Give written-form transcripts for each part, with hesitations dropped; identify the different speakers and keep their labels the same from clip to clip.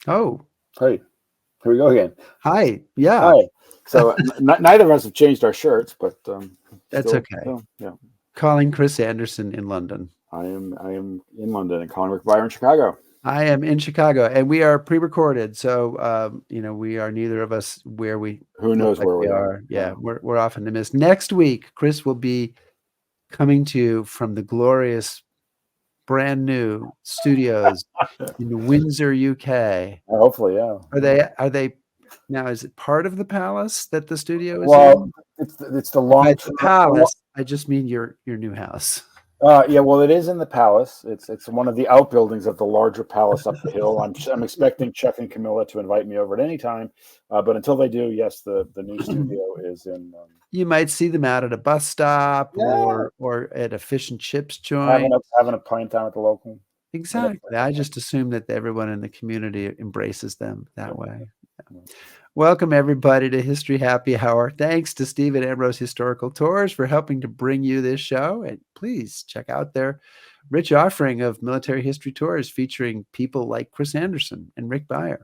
Speaker 1: Oh,
Speaker 2: Hey, here we go again.
Speaker 1: hi. Yeah,
Speaker 2: Hi. So neither of us have changed our shirts, but
Speaker 1: that's okay.
Speaker 2: yeah.
Speaker 1: Calling Chris Anderson in London.
Speaker 2: I am in London and calling Rick Byer in Chicago.
Speaker 1: I am in Chicago, and we are pre-recorded, so we are neither of us where we
Speaker 2: Who
Speaker 1: look
Speaker 2: knows
Speaker 1: like
Speaker 2: where
Speaker 1: we
Speaker 2: we are?
Speaker 1: are. Yeah, we're off in the mist. Next week, Chris will be coming to you from the glorious, brand new studios in Windsor, UK.
Speaker 2: Hopefully, yeah.
Speaker 1: Are they now? Is it part of the palace that the studio is
Speaker 2: Well,
Speaker 1: in?
Speaker 2: it's the
Speaker 1: And by
Speaker 2: long
Speaker 1: the
Speaker 2: term.
Speaker 1: palace, I just mean your new house.
Speaker 2: Yeah, well, it is in the palace. It's one of the outbuildings of the larger palace up the hill. I'm expecting Chuck and Camilla to invite me over at any time, but until they do, yes, the new studio is in.
Speaker 1: You might see them out at a bus stop
Speaker 2: Yeah,
Speaker 1: or at a fish and chips
Speaker 2: having
Speaker 1: joint.
Speaker 2: a pint down at the local.
Speaker 1: Exactly. I just assume that everyone in the community embraces them
Speaker 2: Yeah,
Speaker 1: that way.
Speaker 2: yeah.
Speaker 1: Welcome, everybody, to History Happy Hour. Thanks to Stephen Ambrose Historical Tours for helping to bring you this show. And please check out their rich offering of military history tours featuring people like Chris Anderson and Rick Byer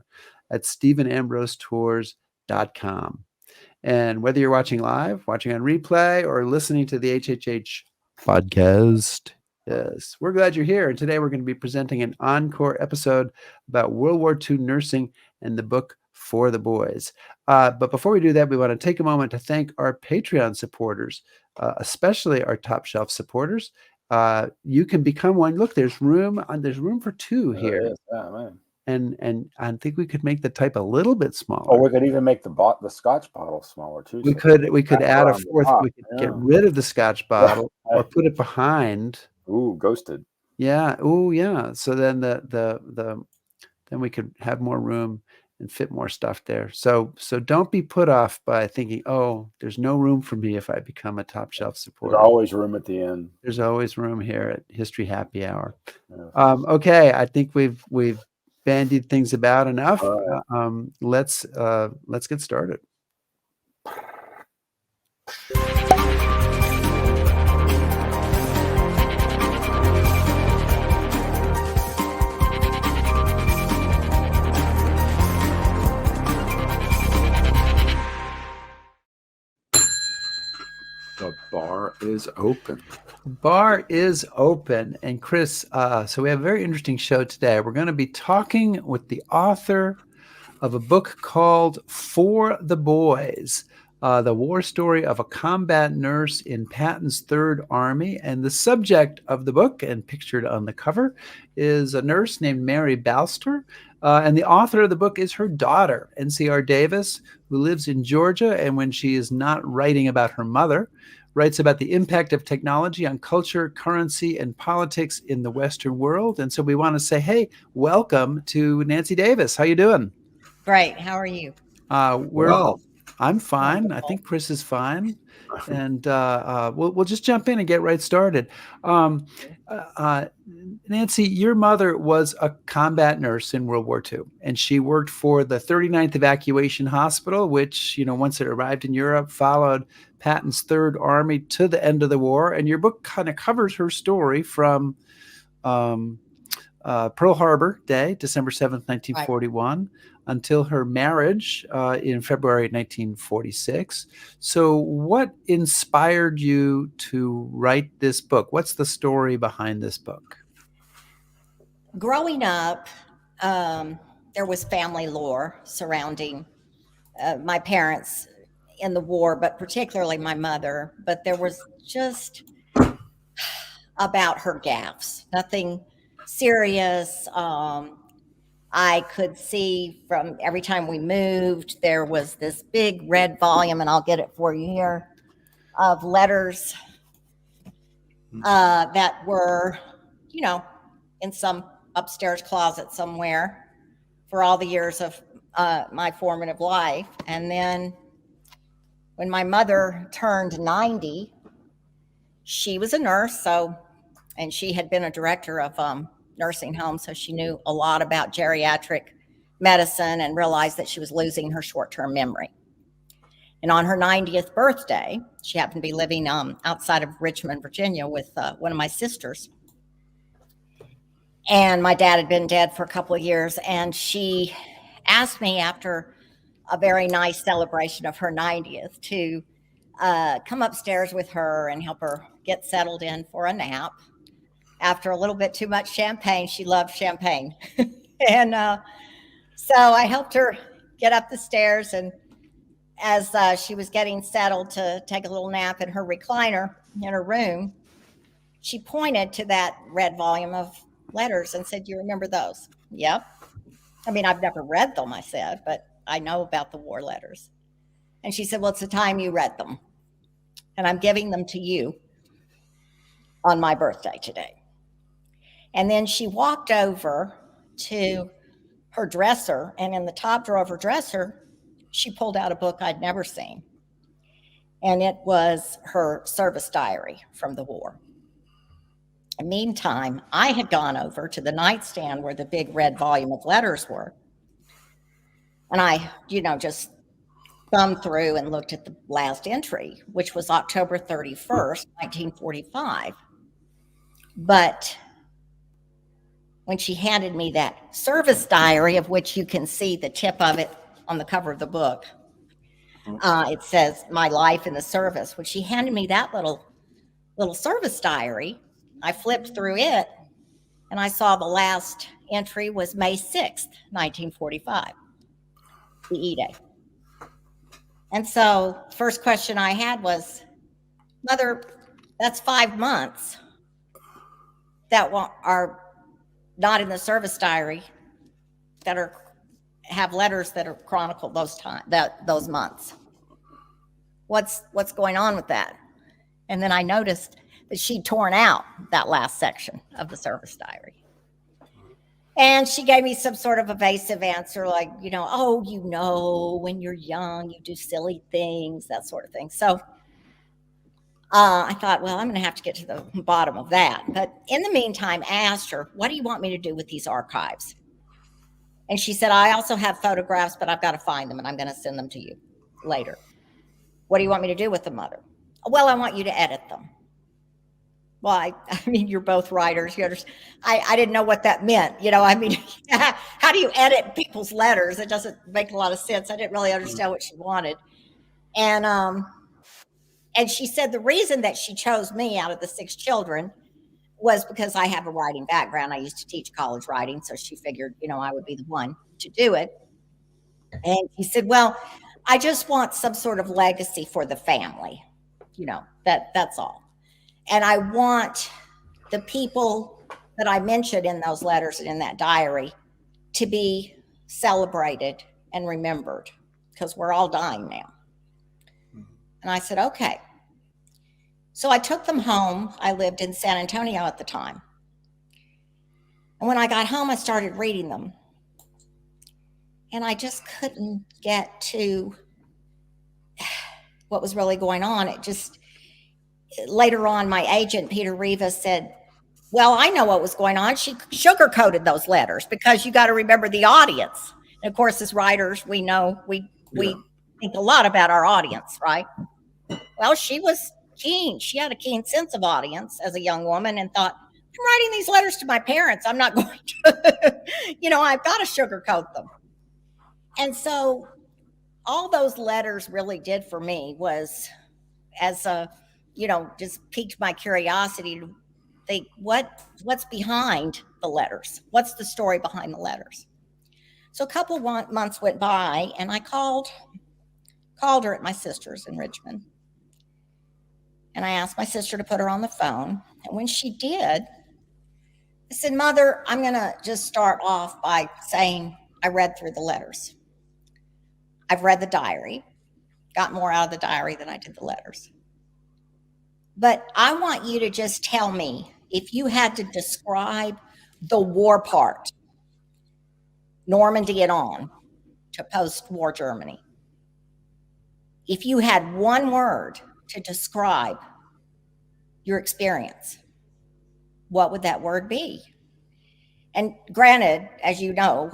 Speaker 1: at StephenAmbroseTours.com. And whether you're watching live, watching on replay, or listening to the HHH podcast, yes, we're glad you're here. And today we're going to be presenting an encore episode about World War II nursing and the book For the Boys. But before we do that, we want to take a moment to thank our Patreon supporters, especially our top shelf supporters. You can become one. Look, there's room for two
Speaker 2: There it
Speaker 1: here.
Speaker 2: is. Yeah, man.
Speaker 1: And I think we could make the type a little bit
Speaker 2: Oh,
Speaker 1: smaller.
Speaker 2: we could even make the Scotch bottle smaller too.
Speaker 1: We
Speaker 2: So
Speaker 1: could
Speaker 2: that's
Speaker 1: add a
Speaker 2: around the
Speaker 1: fourth.
Speaker 2: top.
Speaker 1: We could get
Speaker 2: Yeah.
Speaker 1: rid of the Scotch bottle or
Speaker 2: Hey.
Speaker 1: put it behind.
Speaker 2: Ooh, ghosted.
Speaker 1: Yeah. Oh, yeah. So then then we could have more room and fit more stuff there. So don't be put off by thinking, oh, there's no room for me if I become a top shelf
Speaker 2: There's
Speaker 1: supporter.
Speaker 2: always room at the end.
Speaker 1: There's always room here at History Happy Hour.
Speaker 2: Yeah.
Speaker 1: Okay, I think we've bandied things about enough.
Speaker 2: All right.
Speaker 1: Let's get started.
Speaker 2: The bar is open.
Speaker 1: Bar is open. And Chris, so we have a very interesting show today. We're going to be talking with the author of a book called For the Boys, the war story of a combat nurse in Patton's Third Army. And the subject of the book, and pictured on the cover, is a nurse named Mary Balster. And the author of the book is her daughter, N.C.R. Davis, who lives in Georgia. And when she is not writing about her mother, writes about the impact of technology on culture, currency, and politics in the Western world. And so we want to say, hey, welcome to Nancy Davis. How you doing?
Speaker 3: Great. How are you?
Speaker 1: I'm fine. I think Chris is fine. And we'll just jump in and get right started. Nancy, your mother was a combat nurse in World War II, and she worked for the 39th Evacuation Hospital, which, once it arrived in Europe, followed Patton's Third Army to the end of the war. And your book kind of covers her story from Pearl Harbor Day, December 7th, 1941, until her marriage in February 1946. So what inspired you to write this book? What's the story behind this book?
Speaker 3: Growing up, there was family lore surrounding my parents in the war, but particularly my mother. But there was just about her gaffes, nothing serious. I could see from every time we moved, there was this big red volume, and I'll get it for you here, of letters that were, in some upstairs closet somewhere for all the years of my formative life. And then when my mother turned 90, she was a nurse, and she had been a director of nursing home, so she knew a lot about geriatric medicine and realized that she was losing her short-term memory. And on her 90th birthday, she happened to be living outside of Richmond, Virginia with one of my sisters. And my dad had been dead for a couple of years. And she asked me after a very nice celebration of her 90th to come upstairs with her and help her get settled in for a nap. After a little bit too much champagne, she loved champagne. And so I helped her get up the stairs. And as she was getting settled to take a little nap in her recliner in her room, she pointed to that red volume of letters and said, "You remember those?" "Yep." I mean, I've never read them, I said, but I know about the war letters. And she said, "Well, it's the time you read them. And I'm giving them to you on my birthday today." And then she walked over to her dresser, and in the top drawer of her dresser, she pulled out a book I'd never seen. And it was her service diary from the war. Meantime, I had gone over to the nightstand where the big red volume of letters were. And I, just thumbed through and looked at the last entry, which was October 31st, 1945. But when she handed me that service diary, of which you can see the tip of it on the cover of the book, it says "My Life in the Service." When she handed me that little service diary, I flipped through it and I saw the last entry was May 6th, 1945, the E-Day. And so first question I had was, "Mother, that's 5 months that are not in the service diary that have letters that are chronicled those months. What's going on with that?" And then I noticed that she'd torn out that last section of the service diary. And she gave me some sort of evasive answer like, "Oh, when you're young, you do silly things," that sort of thing. So I thought, well, I'm going to have to get to the bottom of that. But in the meantime, I asked her, "What do you want me to do with these archives?" And she said, "I also have photographs, but I've got to find them, and I'm going to send them to you later." "What do you want me to do with them, Mother?" "Well, I want you to edit them." Well, I mean, you're both writers. I didn't know what that meant. How do you edit people's letters? It doesn't make a lot of sense. I didn't really understand what she wanted. And she said the reason that she chose me out of the 6 children was because I have a writing background. I used to teach college writing, so she figured, I would be the one to do it. And she said, "Well, I just want some sort of legacy for the family. That's all. And I want the people that I mentioned in those letters and in that diary to be celebrated and remembered, because we're all dying now." And I said, "Okay." So I took them home. I lived in San Antonio at the time. And when I got home, I started reading them. And I just couldn't get to what was really going on. Later on, my agent, Peter Rivas, said, "Well, I know what was going on. She sugarcoated those letters, because you got to remember the audience." And of course, as writers, we know we think a lot about our audience, right? Well, she was keen. She had a keen sense of audience as a young woman and thought, "I'm writing these letters to my parents. I'm not going to, I've got to sugarcoat them." And so all those letters really did for me was, just piqued my curiosity to think, what's behind the letters? What's the story behind the letters? So a couple of months went by, and I called her at my sister's in Richmond. And I asked my sister to put her on the phone. And when she did, I said, "Mother, I'm going to just start off by saying I read through the letters. I've read the diary, got more out of the diary than I did the letters. But I want you to just tell me, if you had to describe the war part, Normandy and on to post-war Germany, if you had one word to describe your experience, what would that word be?" And granted, as you know,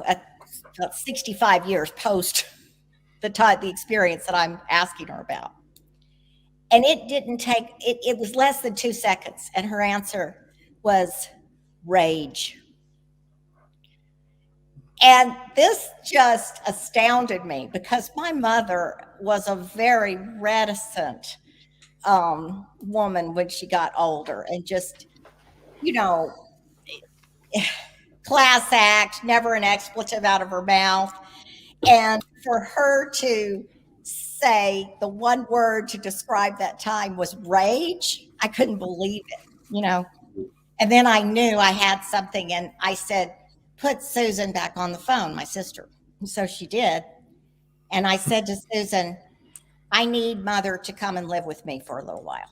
Speaker 3: about 65 years post the experience that I'm asking her about. And it didn't take, it was less than 2 seconds. And her answer was rage. And this just astounded me because my mother was a very reticent woman when she got older, and just, you know, class act, never an expletive out of her mouth. And for her to say the one word to describe that time was rage, I couldn't believe it. And then I knew I had something, and I said, put Susan back on the phone, my sister. And so she did. And I said to Susan, I need Mother to come and live with me for a little while.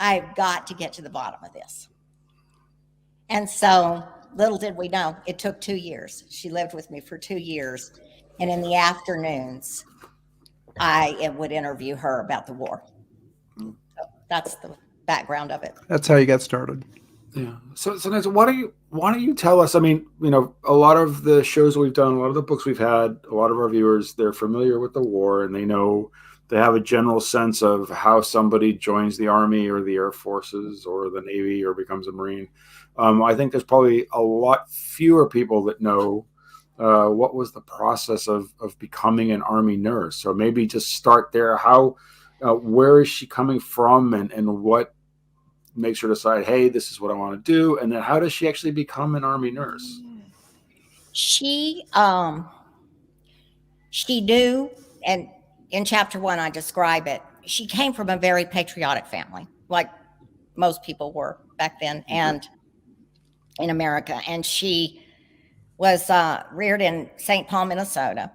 Speaker 3: I've got to get to the bottom of this. And so little did we know, it took 2 years. She lived with me for 2 years. And in the afternoons, I would interview her about the war. So that's the background of it.
Speaker 1: That's how you got started.
Speaker 4: Yeah. So Nancy, why don't you tell us? I mean, a lot of the shows we've done, a lot of the books we've had, a lot of our viewers, they're familiar with the war, and they have a general sense of how somebody joins the Army or the Air Forces or the Navy or becomes a Marine. I think there's probably a lot fewer people that know what was the process of becoming an Army nurse. So maybe just start there. Where is she coming from, and what makes her decide, hey, this is what I want to do? And then how does she actually become an Army nurse?
Speaker 3: She knew, and in chapter 1, I describe it. She came from a very patriotic family, like most people were back then, and in America. And she was reared in St. Paul, Minnesota.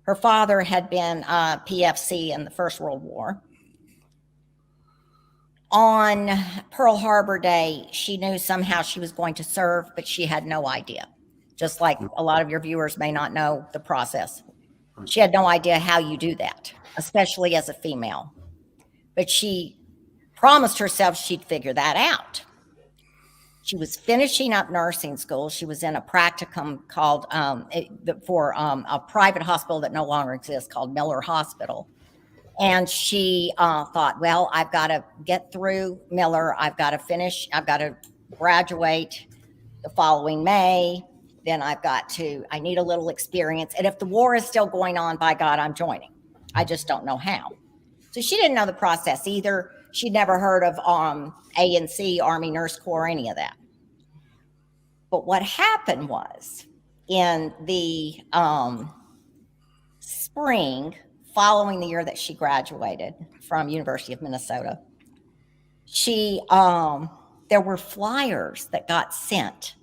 Speaker 3: Her father had been PFC in the First World War. On Pearl Harbor Day, she knew somehow she was going to serve, but she had no idea. Just like a lot of your viewers may not know the process. She had no idea how you do that, especially as a female. But she promised herself she'd figure that out. She was finishing up nursing school. She was in a practicum called for a private hospital that no longer exists called Miller Hospital. And she thought, well, I've got to get through Miller. I've got to graduate the following May. Then I need a little experience. And if the war is still going on, by God, I'm joining. I just don't know how. So she didn't know the process either. She'd never heard of ANC, Army Nurse Corps, any of that. But what happened was, in the spring following the year that she graduated from University of Minnesota, there were flyers that got sent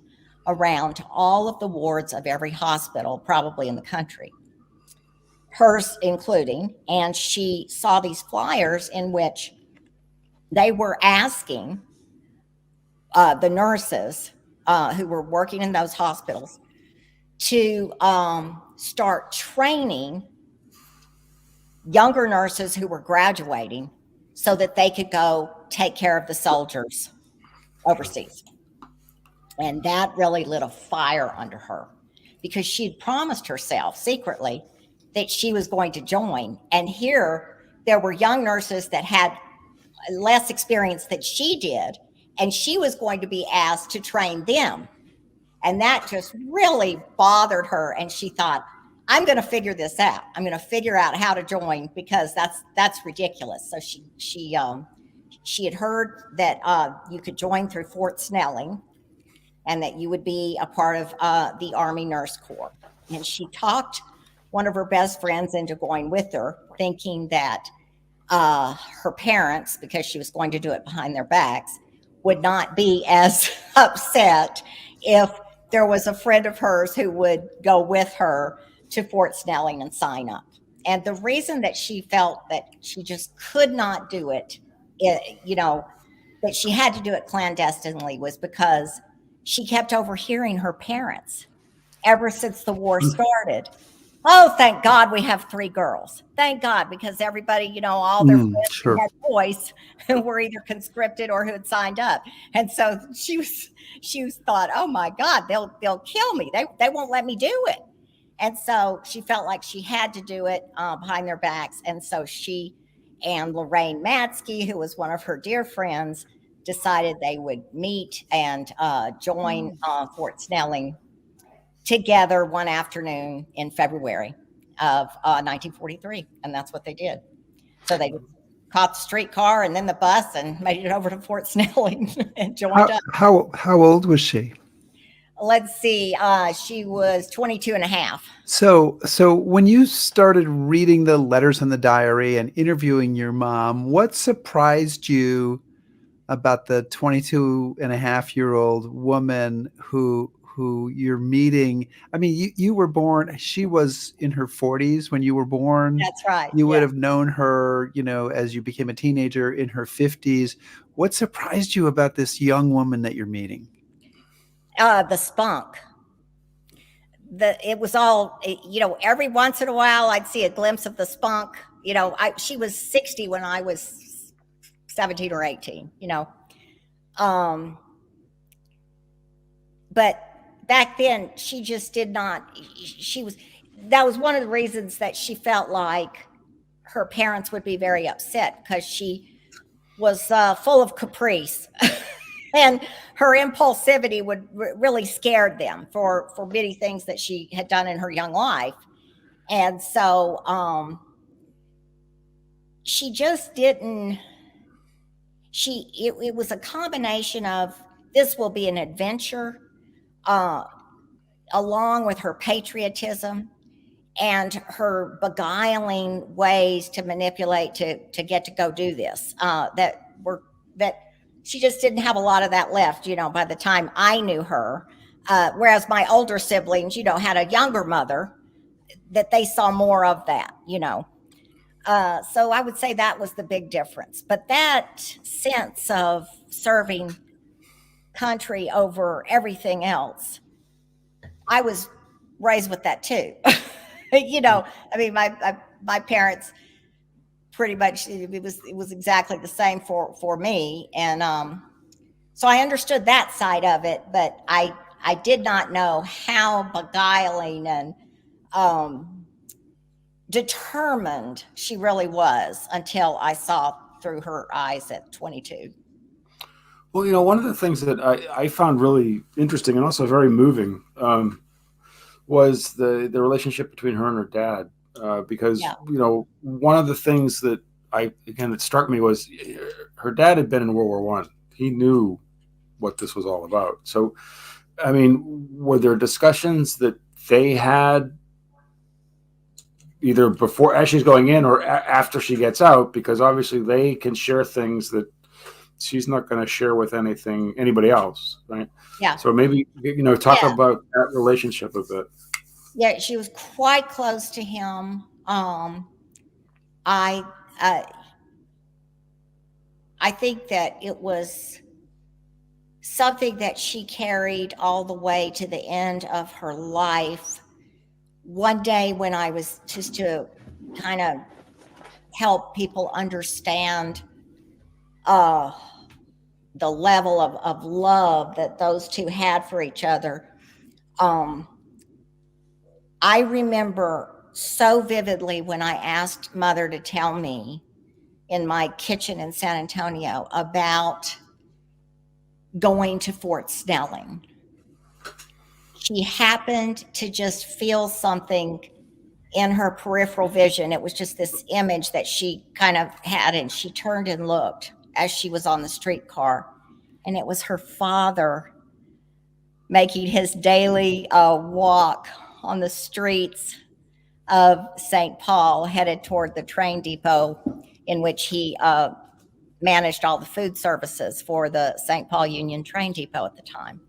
Speaker 3: around all of the wards of every hospital, probably in the country, hers including. And she saw these flyers in which they were asking the nurses who were working in those hospitals to start training younger nurses who were graduating so that they could go take care of the soldiers overseas. And that really lit a fire under her, because she'd promised herself secretly that she was going to join. And here there were young nurses that had less experience than she did, and she was going to be asked to train them. And that just really bothered her. And she thought, I'm going to figure this out. I'm going to figure out how to join, because that's ridiculous. So she had heard that you could join through Fort Snelling, and that you would be a part of the Army Nurse Corps. And she talked one of her best friends into going with her, thinking that her parents, because she was going to do it behind their backs, would not be as upset if there was a friend of hers who would go with her to Fort Snelling and sign up. And the reason that she felt that she just could not do it, that she had to do it clandestinely, was because she kept overhearing her parents ever since the war started. Oh, thank God we have 3 girls. Thank God, because everybody, all their friends who had boys who were either conscripted or who had signed up. And so she was thought, oh my God, they'll kill me. They won't let me do it. And so she felt like she had to do it behind their backs. And so she and Lorraine Matsky, who was one of her dear friends, decided they would meet and join Fort Snelling together one afternoon in February of 1943, and that's what they did. So they caught the streetcar and then the bus and made it over to Fort Snelling and joined up.
Speaker 1: How old was she?
Speaker 3: Let's see, she was 22 and a half.
Speaker 1: So when you started reading the letters in the diary and interviewing your mom, what surprised you about the 22-and-a-half-year-old woman who you're meeting? I mean, you were born, she was in her 40s when you were born.
Speaker 3: That's right.
Speaker 1: You would have known her, as you became a teenager, in her 50s. What surprised you about this young woman that you're meeting?
Speaker 3: The spunk. It was all, every once in a while I'd see a glimpse of the spunk. She was 60 when I was 17 or 18, but back then she just did not, that was one of the reasons that she felt like her parents would be very upset, because she was full of caprice. And her impulsivity would really scared them for many things that she had done in her young life. And so she just didn't, it was a combination of, this will be an adventure, along with her patriotism and her beguiling ways to manipulate to get to go do this, that she just didn't have a lot of that left, by the time I knew her. Whereas my older siblings, had a younger mother that they saw more of that, So I would say that was the big difference. But that sense of serving country over everything else, I was raised with that too. I mean, my parents, pretty much it was exactly the same for me, and so I understood that side of it, but I did not know how beguiling and determined she really was until I saw through her eyes at 22.
Speaker 4: Well, one of the things that I found really interesting and also very moving was the relationship between her and her dad. Because, one of the things that that struck me was her dad had been in World War I. He knew what this was all about. So, I mean, were there discussions that they had either before, as she's going in, or after she gets out? Because obviously they can share things that she's not going to share with anybody else, right?
Speaker 3: Yeah.
Speaker 4: So maybe, talk about that relationship a bit.
Speaker 3: Yeah, she was quite close to him. I think that it was something that she carried all the way to the end of her life. One day when I was just to kind of help people understand the level of love that those two had for each other, I remember so vividly when I asked Mother to tell me in my kitchen in San Antonio about going to Fort Snelling. She happened to just feel something in her peripheral vision. It was just this image that she kind of had, and she turned and looked as she was on the streetcar, and it was her father making his daily walk on the streets of St. Paul, headed toward the train depot in which he managed all the food services for the St. Paul Union train depot at the time.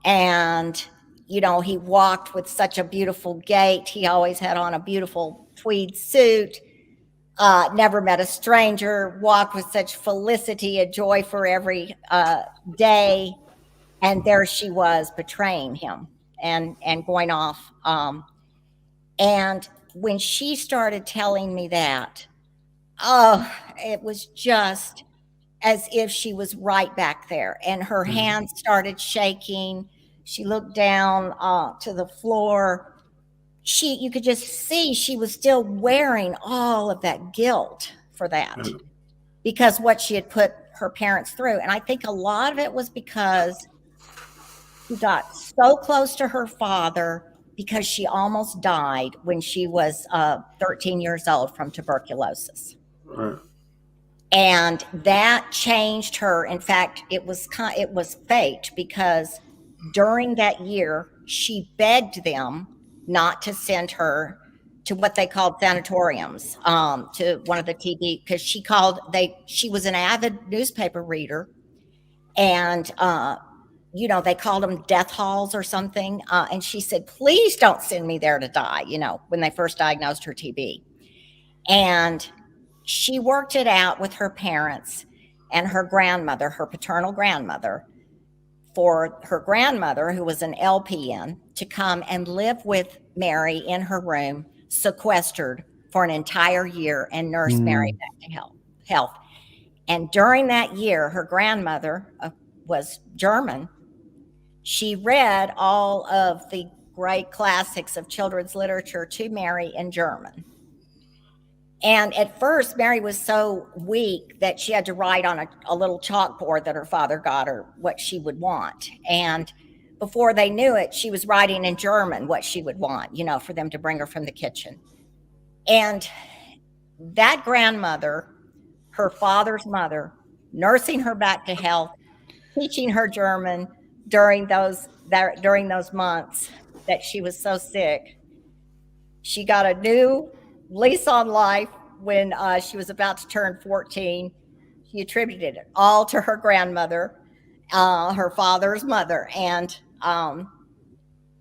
Speaker 3: And, he walked with such a beautiful gait. He always had on a beautiful tweed suit, never met a stranger, walked with such felicity and joy for every day. And there she was betraying him and going off. And when she started telling me that, it was just as if she was right back there, and her hands started shaking. She looked down to the floor. You could just see she was still wearing all of that guilt for that, because what she had put her parents through. And I think a lot of it was because, She got so close to her father because she almost died when she was 13 years old from tuberculosis.
Speaker 4: Right.
Speaker 3: And that changed her. In fact, it was fate, because during that year, she begged them not to send her to what they called sanatoriums, to one of the TB, because she was an avid newspaper reader, and they called them death halls or something. And she said, please don't send me there to die, when they first diagnosed her TB. And she worked it out with her parents and her grandmother, her paternal grandmother, for her grandmother, who was an LPN, to come and live with Mary in her room, sequestered, for an entire year, and nurse Mary back to health. And during that year, her grandmother was German. She read all of the great classics of children's literature to Mary in German. And at first, Mary was so weak that she had to write on a little chalkboard that her father got her what she would want. And before they knew it, she was writing in German what she would want, for them to bring her from the kitchen. And that grandmother, her father's mother, nursing her back to health, teaching her German during those months that she was so sick. She got a new lease on life when she was about to turn 14. She attributed it all to her grandmother, her father's mother, and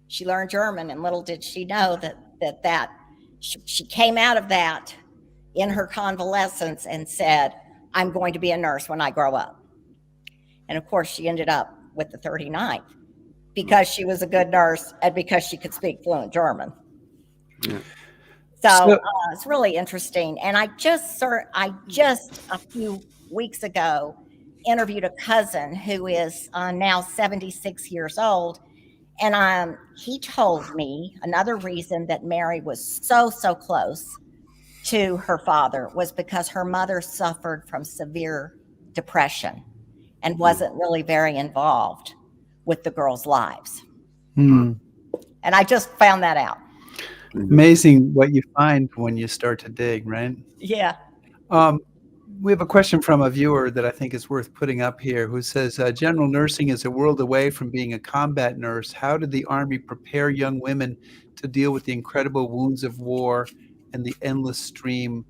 Speaker 3: she learned German. And little did she know that she came out of that in her convalescence and said, I'm going to be a nurse when I grow up. And of course, she ended up with the 39th because she was a good nurse and because she could speak fluent German.
Speaker 4: Yeah.
Speaker 3: So it's really interesting. And I just a few weeks ago interviewed a cousin who is now 76 years old. And he told me another reason that Mary was so close to her father was because her mother suffered from severe depression and wasn't really very involved with the girls' lives. And I just found that out.
Speaker 1: Amazing what you find when you start to dig, right?
Speaker 3: Yeah.
Speaker 1: We have a question from a viewer that I think is worth putting up here, who says, general nursing is a world away from being a combat nurse. How did the Army prepare young women to deal with the incredible wounds of war and the endless stream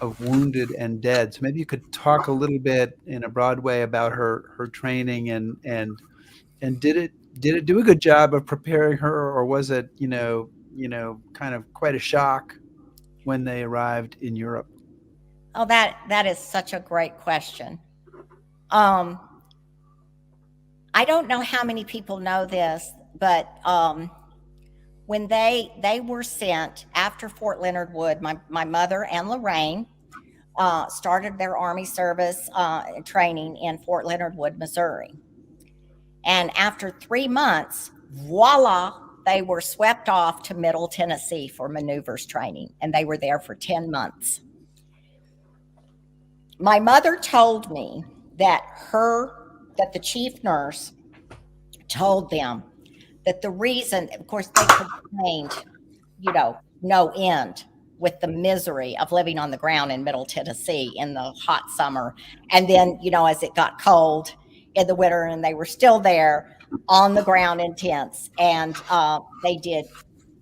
Speaker 1: of wounded and dead? So maybe you could talk a little bit in a broad way about her training, and did it do a good job of preparing her, or was it, kind of quite a shock when they arrived in Europe?
Speaker 3: Oh, that is such a great question. I don't know how many people know this, but when they were sent after Fort Leonard Wood, my mother and Lorraine started their Army service training in Fort Leonard Wood, Missouri. And after 3 months, voila, they were swept off to Middle Tennessee for maneuvers training, and they were there for 10 months. My mother told me that the chief nurse told them that the reason, of course, they complained, no end with the misery of living on the ground in Middle Tennessee in the hot summer. And then, as it got cold in the winter, and they were still there on the ground in tents. And they did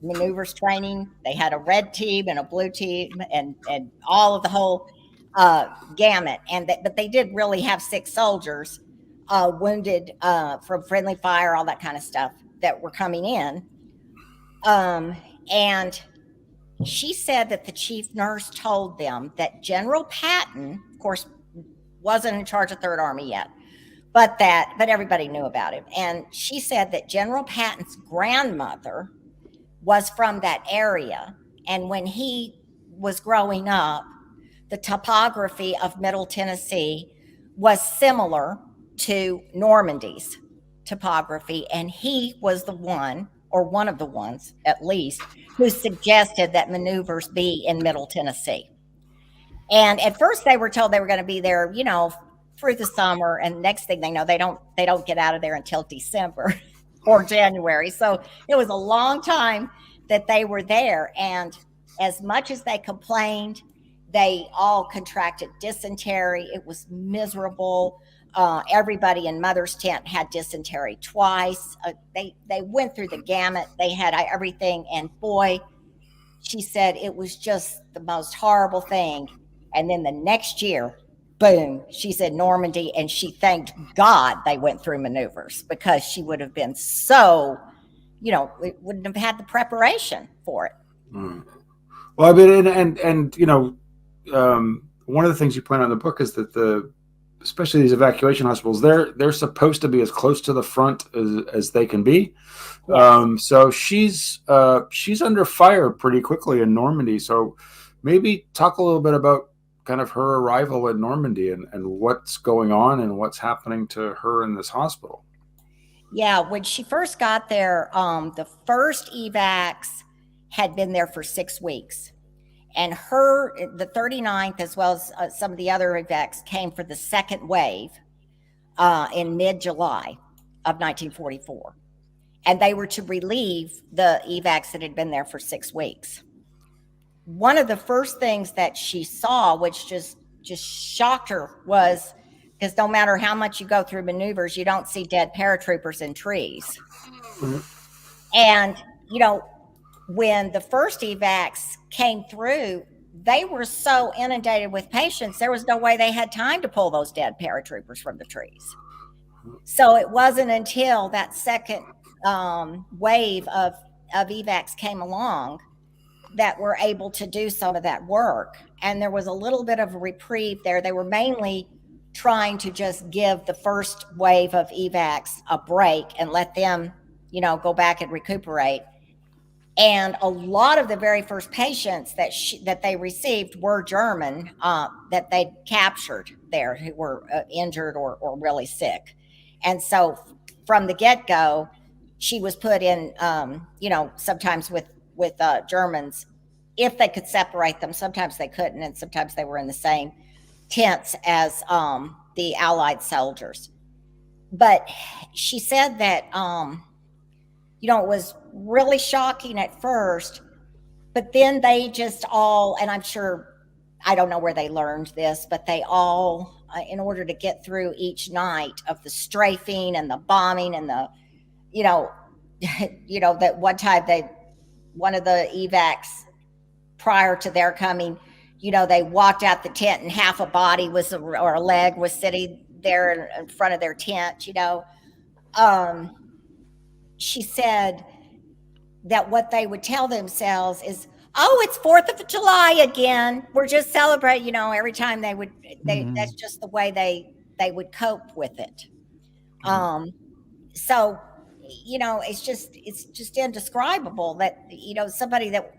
Speaker 3: maneuvers training. They had a red team and a blue team and all of the whole gamut. But they did really have sick soldiers, wounded from friendly fire, all that kind of stuff that were coming in. And she said that the chief nurse told them that General Patton, of course, wasn't in charge of Third Army yet, but everybody knew about him. And she said that General Patton's grandmother was from that area. And when he was growing up, the topography of Middle Tennessee was similar to Normandy's topography. And he was the one, or one of the ones at least, who suggested that maneuvers be in Middle Tennessee. And at first they were told they were going to be there, through the summer. And next thing they know, they don't get out of there until December. or January. So it was a long time that they were there. And as much as they complained, they all contracted dysentery. It was miserable. Everybody in Mother's tent had dysentery twice. They went through the gamut. They had everything, and boy, she said it was just the most horrible thing. And then the next year, boom, she said Normandy, and she thanked God they went through maneuvers, because she would have been so, it wouldn't have had the preparation for it.
Speaker 4: Mm. Well, I mean, and one of the things you point out in the book is that especially these evacuation hospitals, they're supposed to be as close to the front as they can be. Yes. So she's under fire pretty quickly in Normandy. So maybe talk a little bit about kind of her arrival in Normandy and what's going on and what's happening to her in this hospital.
Speaker 3: Yeah, when she first got there, the first evacs had been there for 6 weeks. And the 39th, as well as some of the other evacs, came for the second wave in mid-July of 1944. And they were to relieve the evacs that had been there for 6 weeks. One of the first things that she saw, which just shocked her, was, because no matter how much you go through maneuvers, you don't see dead paratroopers in trees. Mm-hmm. And, when the first evacs came through, they were so inundated with patients, there was no way they had time to pull those dead paratroopers from the trees. So it wasn't until that second wave of evacs came along that were able to do some of that work. And there was a little bit of a reprieve there. They were mainly trying to just give the first wave of evacs a break and let them, go back and recuperate. And a lot of the very first patients that they received were German, that they captured there, who were injured or really sick. And so from the get-go, she was put in, sometimes with Germans, if they could separate them. Sometimes they couldn't, and sometimes they were in the same tents as the Allied soldiers. But she said that, it was really shocking at first, but then they just all, and I'm sure, I don't know where they learned this, but they all, in order to get through each night of the strafing and the bombing and the, that one time one of the evacs prior to their coming, they walked out the tent and half a body or a leg was sitting there in front of their tent, she said that what they would tell themselves is, oh, it's 4th of July again. We're just celebrating, every time that's just the way they would cope with it. So, it's just indescribable that, somebody that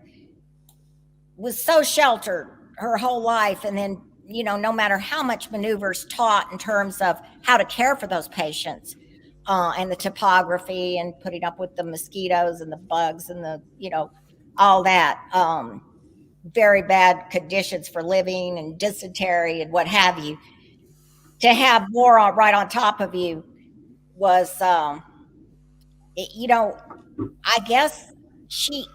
Speaker 3: was so sheltered her whole life, and then, no matter how much maneuvers taught in terms of how to care for those patients, and the topography and putting up with the mosquitoes and the bugs and the, all that, very bad conditions for living and dysentery and what have you, to have war right on top of you was, I guess she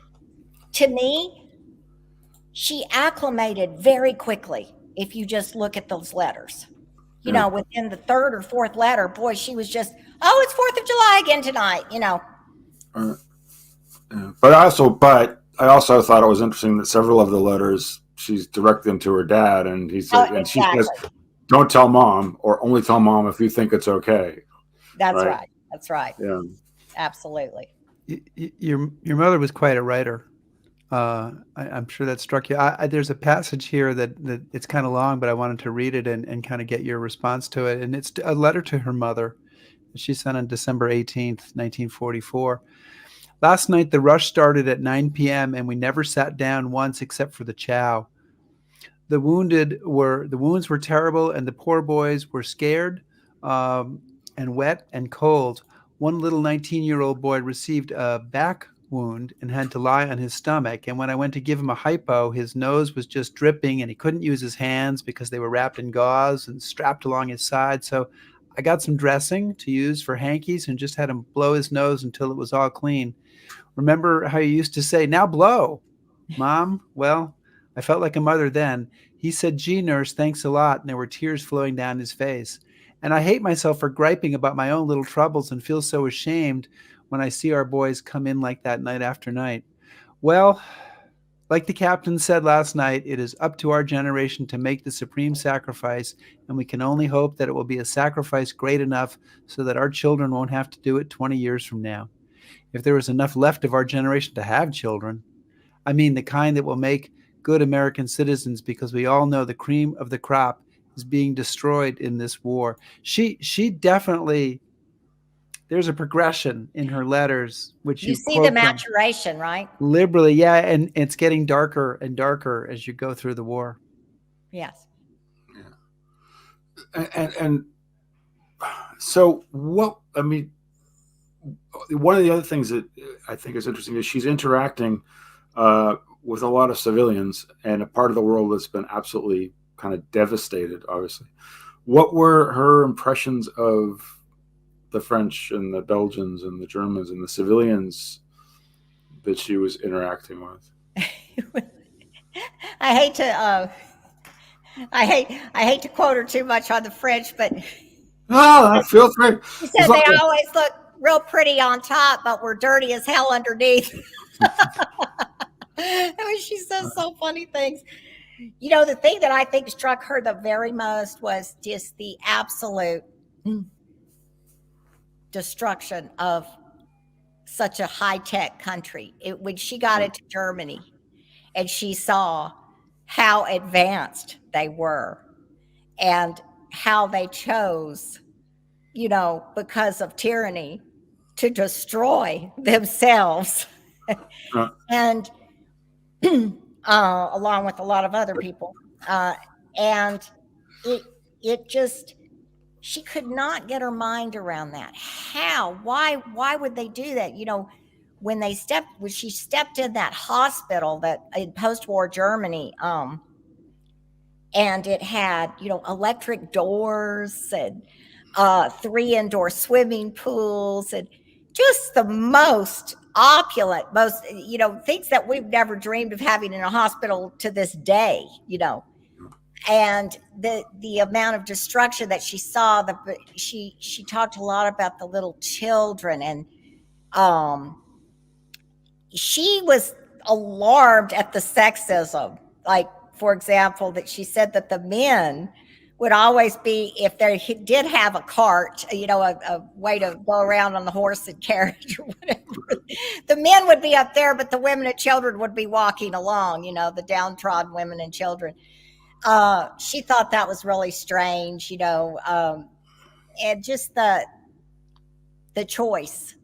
Speaker 3: acclimated very quickly. If you just look at those letters, within the 3rd or 4th letter, boy, she was just, oh, it's 4th of July again tonight,
Speaker 4: But I also thought it was interesting that several of the letters she's directing to her dad, and he said, and she says, "Don't tell mom, or only tell mom if you think it's okay."
Speaker 3: That's right. That's right.
Speaker 4: Yeah,
Speaker 3: absolutely.
Speaker 1: Your mother was quite a writer. I'm sure that struck you. There's a passage here that it's kind of long, but I wanted to read it and kind of get your response to it. And it's a letter to her mother. She sent on December 18th, 1944. Last night, the rush started at 9 p.m. and we never sat down once except for the chow. The wounds were terrible, and the poor boys were scared and wet and cold. One little 19-year-old boy received a back wound and had to lie on his stomach. And when I went to give him a hypo, his nose was just dripping and he couldn't use his hands because they were wrapped in gauze and strapped along his side. So I got some dressing to use for hankies and just had him blow his nose until it was all clean. Remember how you used to say, now blow, Mom? Well, I felt like a mother then. He said, gee, nurse, thanks a lot. And there were tears flowing down his face. And I hate myself for griping about my own little troubles and feel so ashamed when I see our boys come in like that night after night. Well, like the captain said last night, it is up to our generation to make the supreme sacrifice, and we can only hope that it will be a sacrifice great enough so that our children won't have to do it 20 years from now. If there is enough left of our generation to have children, I mean the kind that will make good American citizens, because we all know the cream of the crop is being destroyed in this war. She definitely, there's a progression in her letters, which
Speaker 3: You
Speaker 1: you
Speaker 3: see
Speaker 1: quote
Speaker 3: the
Speaker 1: from
Speaker 3: maturation, right?
Speaker 1: liberally, yeah, and it's getting darker and darker as you go through the war.
Speaker 3: Yes.
Speaker 4: And so what, I mean, one of the other things that I think is interesting is she's interacting with a lot of civilians and a part of the world that's been absolutely kind of devastated, obviously. What were her impressions of the French and the Belgians and the Germans and the civilians that she was interacting with?
Speaker 3: I hate to quote her too much on the French, but
Speaker 4: No, feel free.
Speaker 3: she said they always look real pretty on top, but we're dirty as hell underneath. I mean, she says so funny things. You know, the thing that I think struck her the very most was just the absolute destruction of such a high-tech country. When she got into Germany and she saw how advanced they were and how they chose, you know, because of tyranny, to destroy themselves. And along with a lot of other people. And it just, she could not get her mind around that. How? Why would they do that? You know, when she stepped in that hospital that in post-war Germany, and it had, you know, electric doors and 3 indoor swimming pools and just the most opulent, most, you know, things that we've never dreamed of having in a hospital to this day, you know. And the amount of destruction that she saw, she talked a lot about the little children, and she was alarmed at the sexism. Like, for example, that she said that the men would always be, if they did have a cart, you know, a way to go around on the horse and carriage or whatever, the men would be up there, but the women and children would be walking along, you know, the downtrodden women and children. She thought that was really strange, you know, and just the choice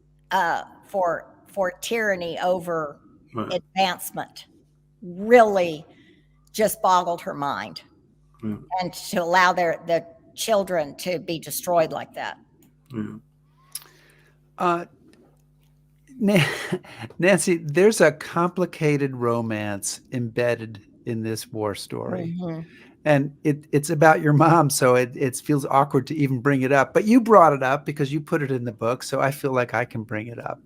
Speaker 3: for tyranny over advancement really just boggled her mind. And to allow the children to be destroyed like that.
Speaker 1: Nancy, there's a complicated romance embedded in this war story. Mm-hmm. And it's about your mom, so it feels awkward to even bring it up. But you brought it up because you put it in the book, so I feel like I can bring it up.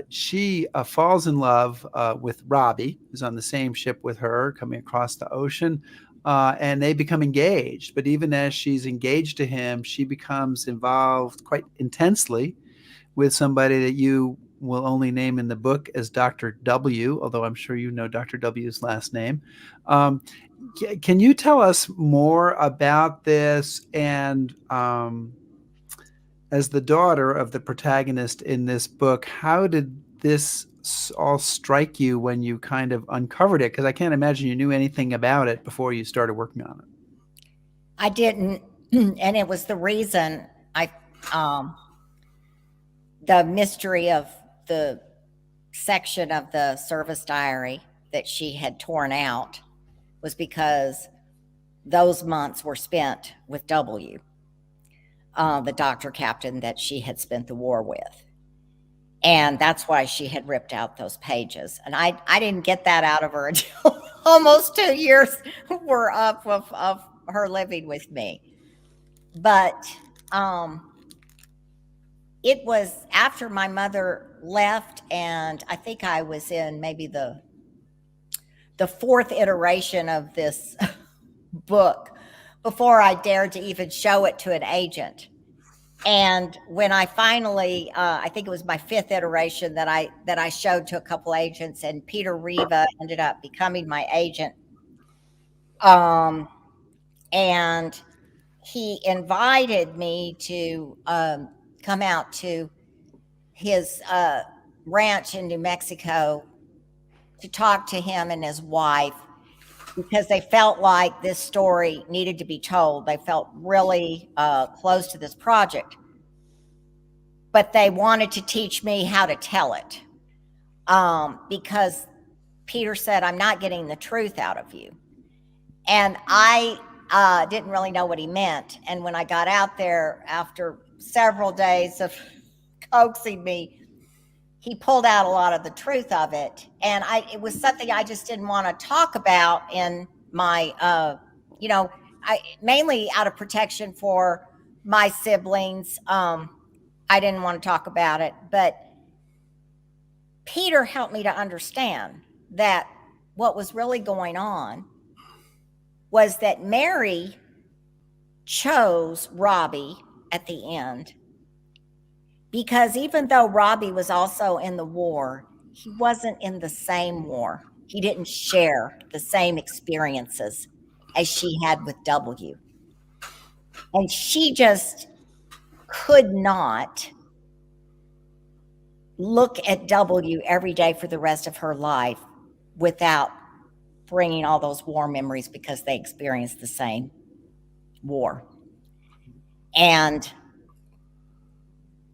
Speaker 1: She falls in love with Robbie, who's on the same ship with her, coming across the ocean. And they become engaged. But even as she's engaged to him, she becomes involved quite intensely with somebody that you will only name in the book as Dr. W, although I'm sure you know Dr. W's last name. Can you tell us more about this? And as the daughter of the protagonist in this book, how did this all strike you when you kind of uncovered it? Because I can't imagine you knew anything about it before you started working on it.
Speaker 3: I didn't, and it was the reason the mystery of the section of the service diary that she had torn out was because those months were spent with W, the doctor captain that she had spent the war with. And that's why she had ripped out those pages. And I didn't get that out of her until almost 2 years were up of her living with me. But it was after my mother left, and I think I was in maybe the fourth iteration of this book before I dared to even show it to an agent. And when I finally, I think it was my fifth iteration that I showed to a couple agents, and Peter Riva ended up becoming my agent. And he invited me to come out to his ranch in New Mexico to talk to him and his wife, because they felt like this story needed to be told. They felt really close to this project, but they wanted to teach me how to tell it, because Peter said, "I'm not getting the truth out of you." And I didn't really know what he meant. And when I got out there after several days of coaxing me, he pulled out a lot of the truth of it. And it was something I just didn't want to talk about in my, mainly out of protection for my siblings. I didn't want to talk about it, but Peter helped me to understand that what was really going on was that Mary chose Robbie at the end, because even though Robbie was also in the war, he wasn't in the same war. He didn't share the same experiences as she had with W. And she just could not look at W every day for the rest of her life without bringing all those war memories, because they experienced the same war. And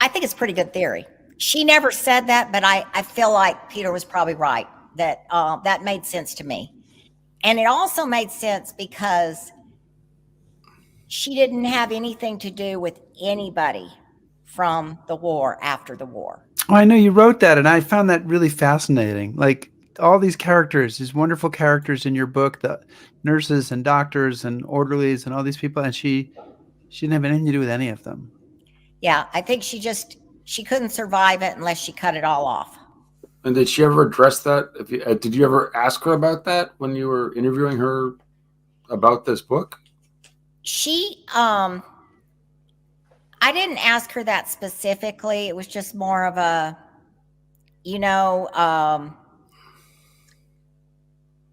Speaker 3: I think it's a pretty good theory. She never said that, but I feel like Peter was probably right, that that made sense to me. And it also made sense because she didn't have anything to do with anybody from the war after the war.
Speaker 1: Oh, I know you wrote that, and I found that really fascinating. Like, all these characters, these wonderful characters in your book, the nurses and doctors and orderlies and all these people, and she didn't have anything to do with any of them.
Speaker 3: Yeah, I think she couldn't survive it unless she cut it all off.
Speaker 4: And did she ever address that? Did you ever ask her about that when you were interviewing her about this book?
Speaker 3: I didn't ask her that specifically. It was just more of a,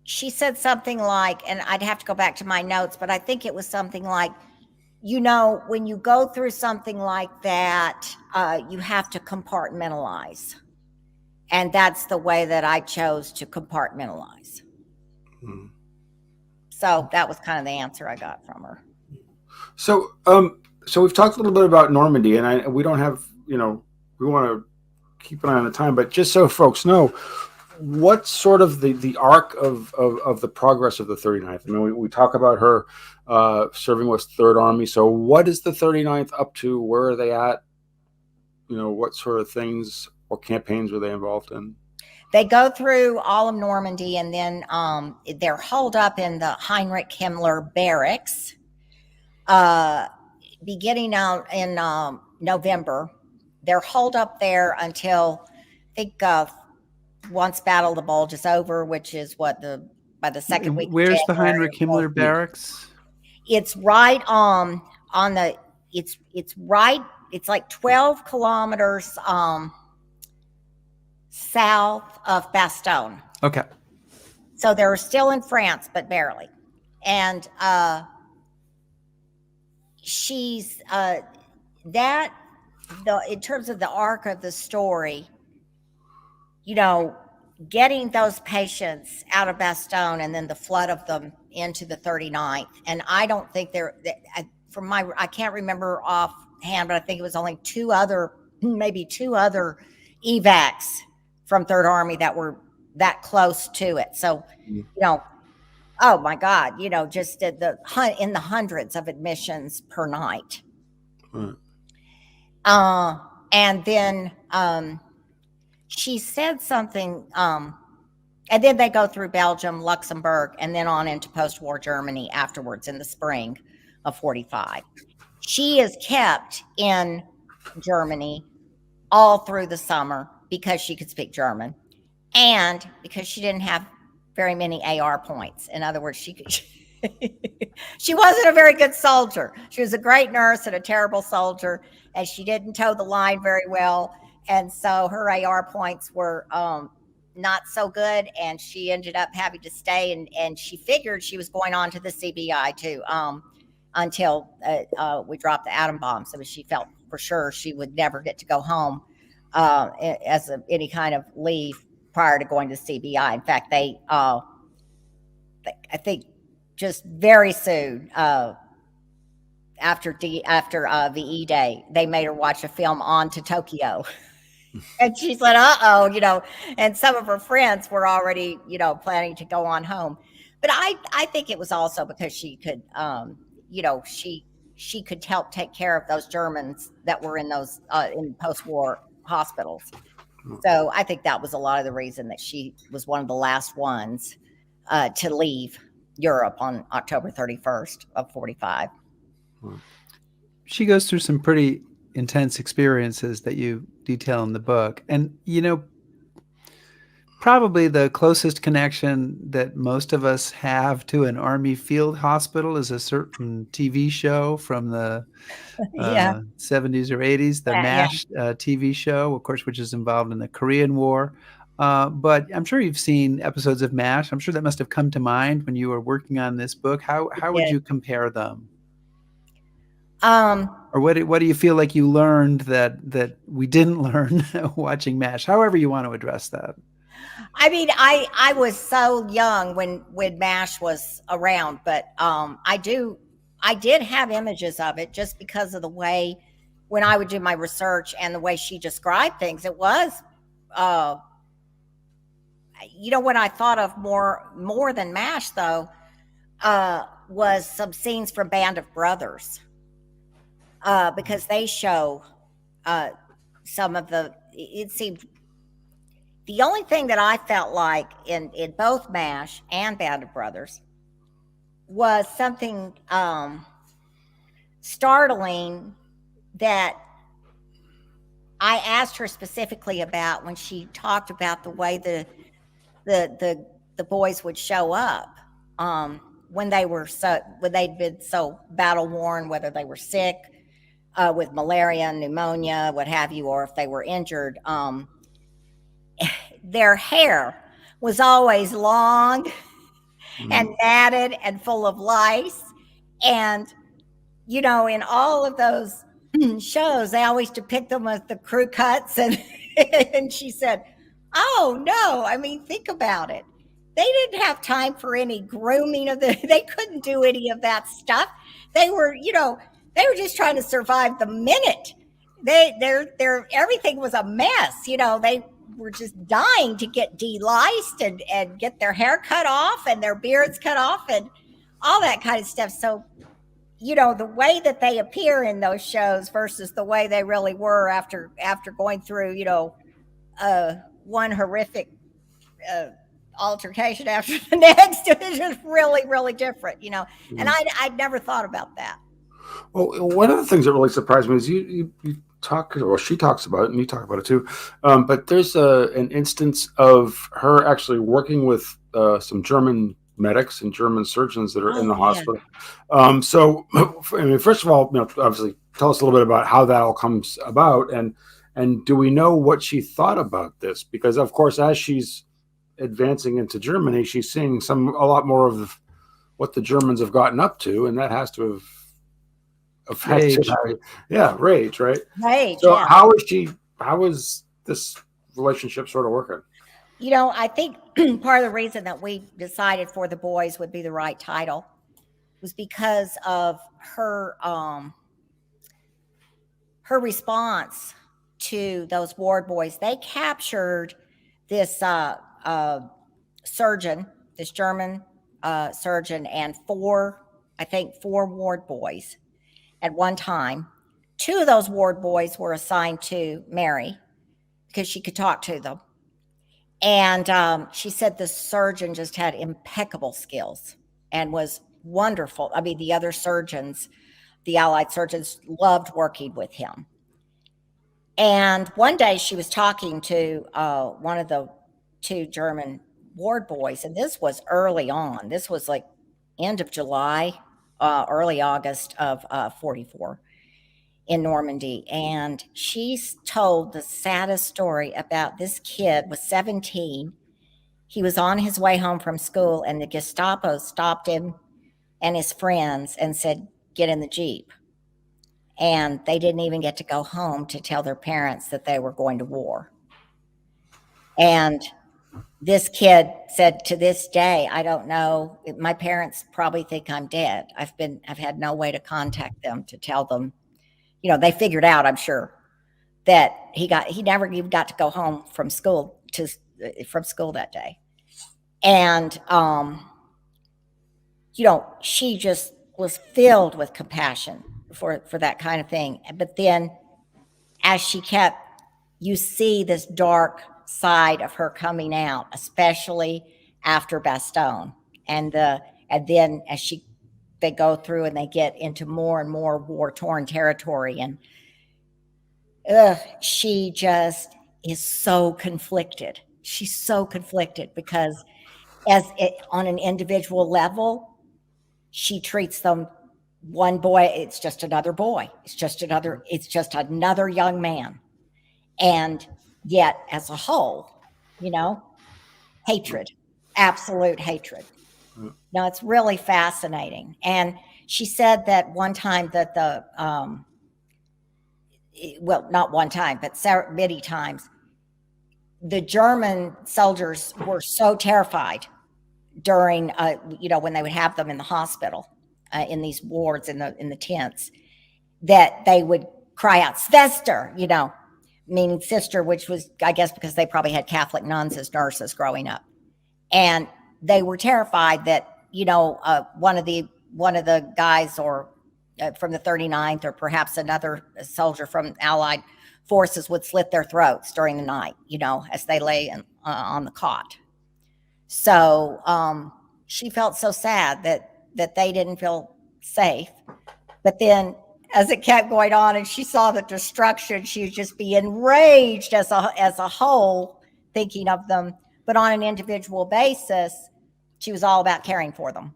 Speaker 3: she said something like, and I'd have to go back to my notes, but I think it was something like, when you go through something like that, you have to compartmentalize. And that's the way that I chose to compartmentalize. Hmm. So that was kind of the answer I got from her.
Speaker 4: So we've talked a little bit about Normandy, and we don't have, we want to keep an eye on the time, but just so folks know, what's sort of the arc of the progress of the 39th? I mean, we talk about her serving with Third Army. So what is the 39th up to? Where are they at? What sort of things or campaigns were they involved in?
Speaker 3: They go through all of Normandy, and then they're holed up in the Heinrich Himmler barracks, beginning out in November. They're holed up there until, I think, once Battle of the Bulge is over, which is by the second week.
Speaker 1: Where's the Heinrich Himmler barracks?
Speaker 3: It's right on the. It's right. It's like 12 kilometers south of Bastogne.
Speaker 1: Okay.
Speaker 3: So they're still in France, but barely. And she's in terms of the arc of the story, getting those patients out of Bastogne and then the flood of them into the 39th. And I don't think I can't remember offhand, but I think it was only maybe two other evacs from Third Army that were that close to it. So, oh my God, just in the hundreds of admissions per night. Right. And then she said something, and then they go through Belgium, Luxembourg, and then on into post-war Germany afterwards in the spring of 45. she is kept in Germany all through the summer because she could speak German and because she didn't have very many AR points. In other words, she could, she wasn't a very good soldier. She was a great nurse and a terrible soldier, and she didn't toe the line very well. And so her AR points were not so good, and she ended up having to stay. And she figured she was going on to the CBI too, until we dropped the atom bomb. So she felt for sure she would never get to go home as any kind of leave prior to going to CBI. In fact, I think just very soon after VE Day, they made her watch a film On to Tokyo. And she said, uh-oh, and some of her friends were already, planning to go on home. But I think it was also because she could, she could help take care of those Germans that were in those in post-war hospitals. So I think that was a lot of the reason that she was one of the last ones to leave Europe on October 31st of 45.
Speaker 1: She goes through some pretty intense experiences that you detail in the book. And, probably the closest connection that most of us have to an Army field hospital is a certain TV show from the
Speaker 3: Yeah.
Speaker 1: 70s or 80s, the
Speaker 3: Yeah.
Speaker 1: MASH TV show, of course, which is involved in the Korean War. But I'm sure you've seen episodes of MASH. I'm sure that must have come to mind when you were working on this book. How would you compare them? Or what do you feel like you learned that we didn't learn watching MASH? However you want to address that.
Speaker 3: I mean, I was so young when MASH was around, but I did have images of it just because of the way when I would do my research and the way she described things. It was, what I thought of more than MASH though was some scenes from Band of Brothers because they show some of it seemed. The only thing that I felt like in both MASH and Band of Brothers was something startling that I asked her specifically about when she talked about the way the boys would show up when they'd been so battle worn, whether they were sick with malaria, pneumonia, what have you, or if they were injured. Their hair was always long and matted and full of lice. And, in all of those shows, they always depict them as the crew cuts. And she said, oh, no, I mean, think about it. They didn't have time for any grooming they couldn't do any of that stuff. They were just trying to survive the minute. Everything was a mess. They were just dying to get deliced and get their hair cut off and their beards cut off and all that kind of stuff. So, the way that they appear in those shows versus the way they really were after going through, one horrific altercation after the next, it was just really, really different, and I'd never thought about that.
Speaker 4: Well, one of the things that really surprised me is you talk, or she talks about it, and you talk about it too. But there's an instance of her actually working with some German medics and German surgeons that are in the hospital. So, I mean, first of all, obviously, tell us a little bit about how that all comes about, and do we know what she thought about this? Because, of course, as she's advancing into Germany, she's seeing a lot more of what the Germans have gotten up to, and that has to have affected rage, right?
Speaker 3: Rage.
Speaker 4: So
Speaker 3: yeah.
Speaker 4: how is this relationship sort of working?
Speaker 3: I think part of the reason that we decided For the Boys would be the right title was because of her response to those ward boys. They captured this surgeon, this German surgeon, and four ward boys at one time. Two of those ward boys were assigned to Mary because she could talk to them. And she said the surgeon just had impeccable skills and was wonderful. I mean, the other surgeons the Allied surgeons loved working with him. And one day she was talking to one of the two German ward boys, and this was early on. This was like end of July, early August of 44 in Normandy. And she's told the saddest story about this kid was 17. He was on his way home from school, and the Gestapo stopped him and his friends and said, "Get in the Jeep." And they didn't even get to go home to tell their parents that they were going to war. And this kid said, to this day, I don't know, my parents probably think I'm dead. I've had no way to contact them to tell them, they figured out, I'm sure, that he never even got to go home from school that day. And, she just was filled with compassion for that kind of thing. But then as she kept, you see this dark side of her coming out, especially after Bastogne. And then as they go through and they get into more and more war-torn territory, and she just is so conflicted. She's so conflicted because on an individual level, she treats them, one boy, it's just another boy. It's just another young man. And yet as a whole, hatred, absolute hatred. Now it's really fascinating. And she said that one time that not one time, but many times, the German soldiers were so terrified during, when they would have them in the hospital, in these wards, in the tents, that they would cry out, "Schwester," meaning sister, which was, I guess, because they probably had Catholic nuns as nurses growing up. And they were terrified that, one of the guys or from the 39th, or perhaps another soldier from Allied forces, would slit their throats during the night, as they lay on the cot. So she felt so sad that they didn't feel safe. But then as it kept going on and she saw the destruction, she would just be enraged as a whole, thinking of them. But on an individual basis, she was all about caring for them.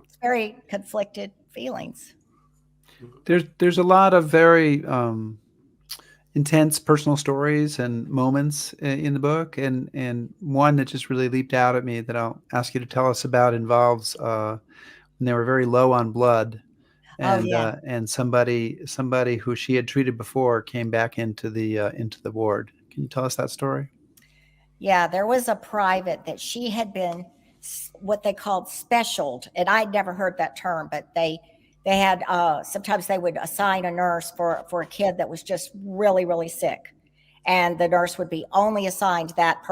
Speaker 3: It's very conflicted feelings.
Speaker 1: There's a lot of very intense personal stories and moments in the book, and one that just really leaped out at me that I'll ask you to tell us about involves when they were very low on blood, and and somebody who she had treated before came back into the ward. Can you tell us that story?
Speaker 3: Yeah, there was a private that she had been what they called specialed, and I'd never heard that term, but they had sometimes they would assign a nurse for a kid that was just really, really sick, and the nurse would be only assigned that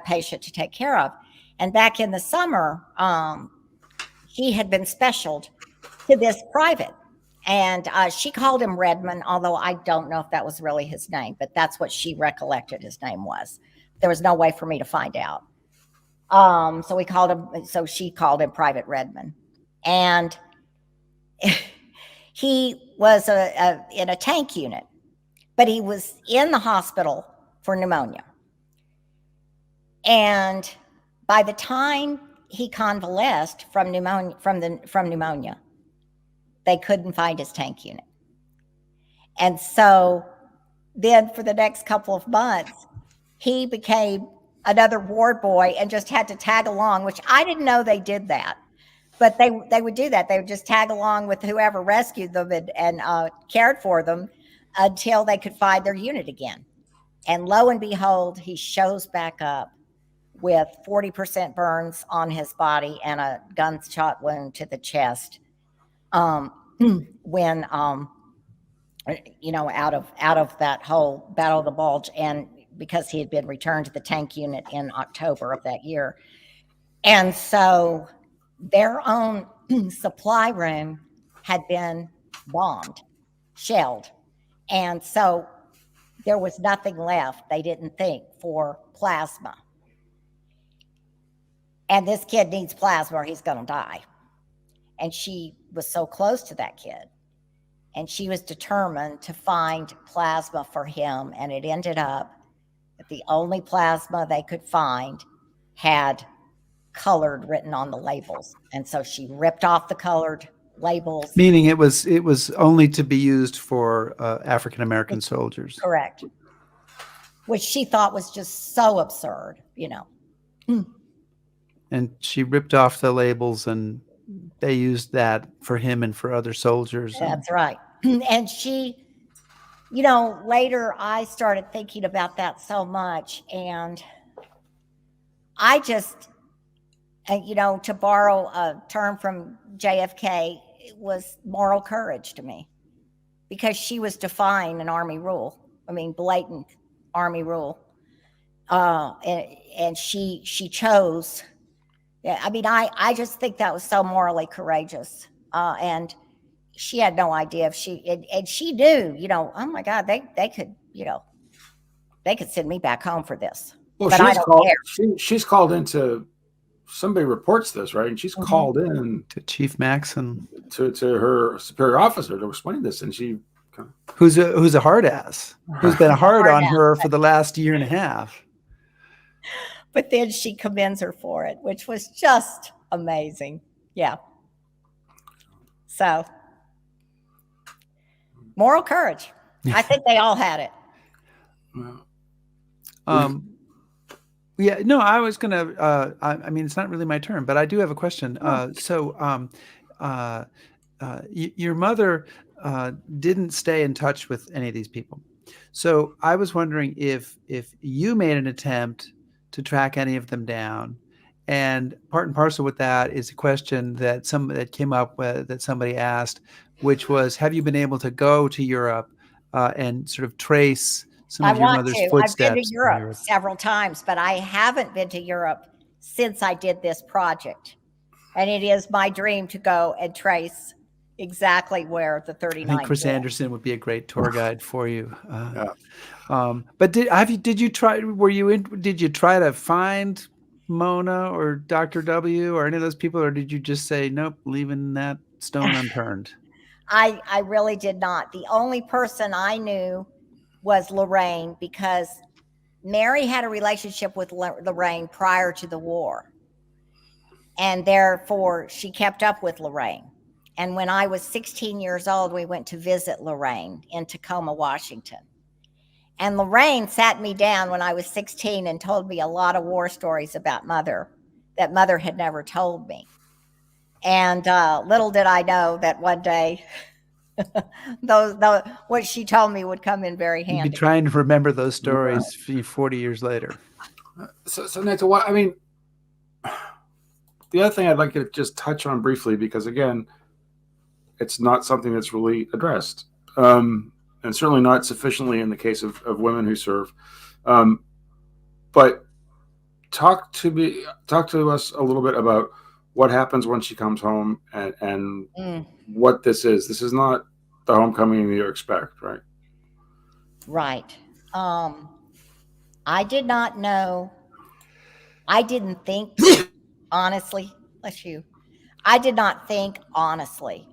Speaker 3: patient to take care of. And back in the summer, he had been specialed to this private, and she called him Redmond, although I don't know if that was really his name, but that's what she recollected his name was. There was no way for me to find out. So she called him Private Redmond. And he was in a tank unit, but he was in the hospital for pneumonia. And by the time he convalesced from pneumonia, they couldn't find his tank unit. And so then for the next couple of months, he became another ward boy and just had to tag along, which I didn't know they did that. But they would do that. They would just tag along with whoever rescued them and cared for them until they could find their unit again. And lo and behold, he shows back up with 40% burns on his body and a gunshot wound to the chest. When out of that whole Battle of the Bulge, and because he had been returned to the tank unit in October of that year. And so their own supply room had been bombed, shelled. And so there was nothing left, they didn't think, for plasma. And this kid needs plasma or he's going to die. And she was so close to that kid. And she was determined to find plasma for him. And it ended up that the only plasma they could find had colored written on the labels. And so she ripped off the colored labels.
Speaker 1: Meaning it was only to be used for African American soldiers.
Speaker 3: Correct. Which she thought was just so absurd, you know.
Speaker 1: And she ripped off the labels, and they used that for him and for other soldiers.
Speaker 3: That's right. And she, you know, later I started thinking about that so much. And I just, you know, to borrow a term from JFK, it was moral courage to me, because she was defying an Army rule. I mean, blatant Army rule. And she chose. Yeah, I mean, I just think that was so morally courageous. And she had no idea if and she knew, you know, oh my God, they could, you know, they could send me back home for this.
Speaker 4: Well,
Speaker 3: but I don't care.
Speaker 4: She's called into, somebody reports this, right? And she's called in
Speaker 1: To Chief Maxon,
Speaker 4: to her superior officer to explain this, and she,
Speaker 1: who's a hard ass, who's been hard on her for the last year and a half.
Speaker 3: But then she commends her for it, which was just amazing. Yeah. So, moral courage. I think they all had it.
Speaker 1: Yeah, no, I was gonna. I mean, it's not really my turn, but I do have a question. Your mother didn't stay in touch with any of these people, so I was wondering if you made an attempt to track any of them down. And part and parcel with that is a question that came up that somebody asked, which was, have you been able to go to Europe and sort of trace some of your mother's footsteps?
Speaker 3: I've been to Europe several times, but I haven't been to Europe since I did this project. And it is my dream to go and trace exactly where the 39.
Speaker 1: I think Chris Anderson would be a great tour guide for you. But did you try to find Mona or Dr. W or any of those people, or did you just say, nope, leaving that stone unturned?
Speaker 3: I really did not. The only person I knew was Lorraine, because Mary had a relationship with Lorraine prior to the war. And therefore she kept up with Lorraine. And when I was 16 years old, we went to visit Lorraine in Tacoma, Washington. And Lorraine sat me down when I was 16 and told me a lot of war stories about Mother that Mother had never told me. And little did I know that one day what she told me would come in very handy.
Speaker 1: You'd be trying to remember those stories 40 years later.
Speaker 4: So Nancy, I mean, the other thing I'd like you to just touch on briefly, because again, it's not something that's really addressed. And certainly not sufficiently in the case of women who serve. But talk to us a little bit about what happens when she comes home and what this is. This is not the homecoming you expect, right?
Speaker 3: Right. I did not know. I didn't think, honestly, I did not think honestly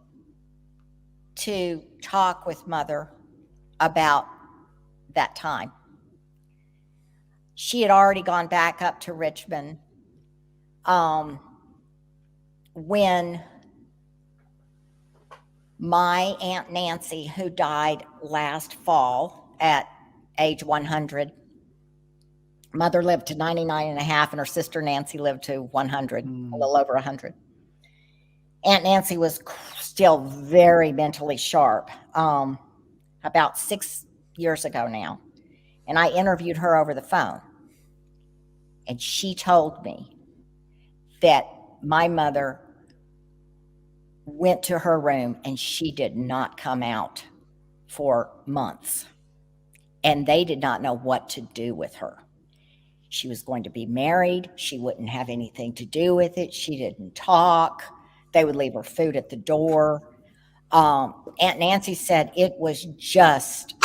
Speaker 3: to talk with Mother about that time. She had already gone back up to Richmond when my Aunt Nancy, who died last fall at age 100, Mother lived to 99 and a half, and her sister Nancy lived to 100, a little over 100. Aunt Nancy was still very mentally sharp. About 6 years ago now. And I interviewed her over the phone. And she told me that my mother went to her room and she did not come out for months. And they did not know what to do with her. She was going to be married. She wouldn't have anything to do with it. She didn't talk. They would leave her food at the door. Aunt Nancy said it was just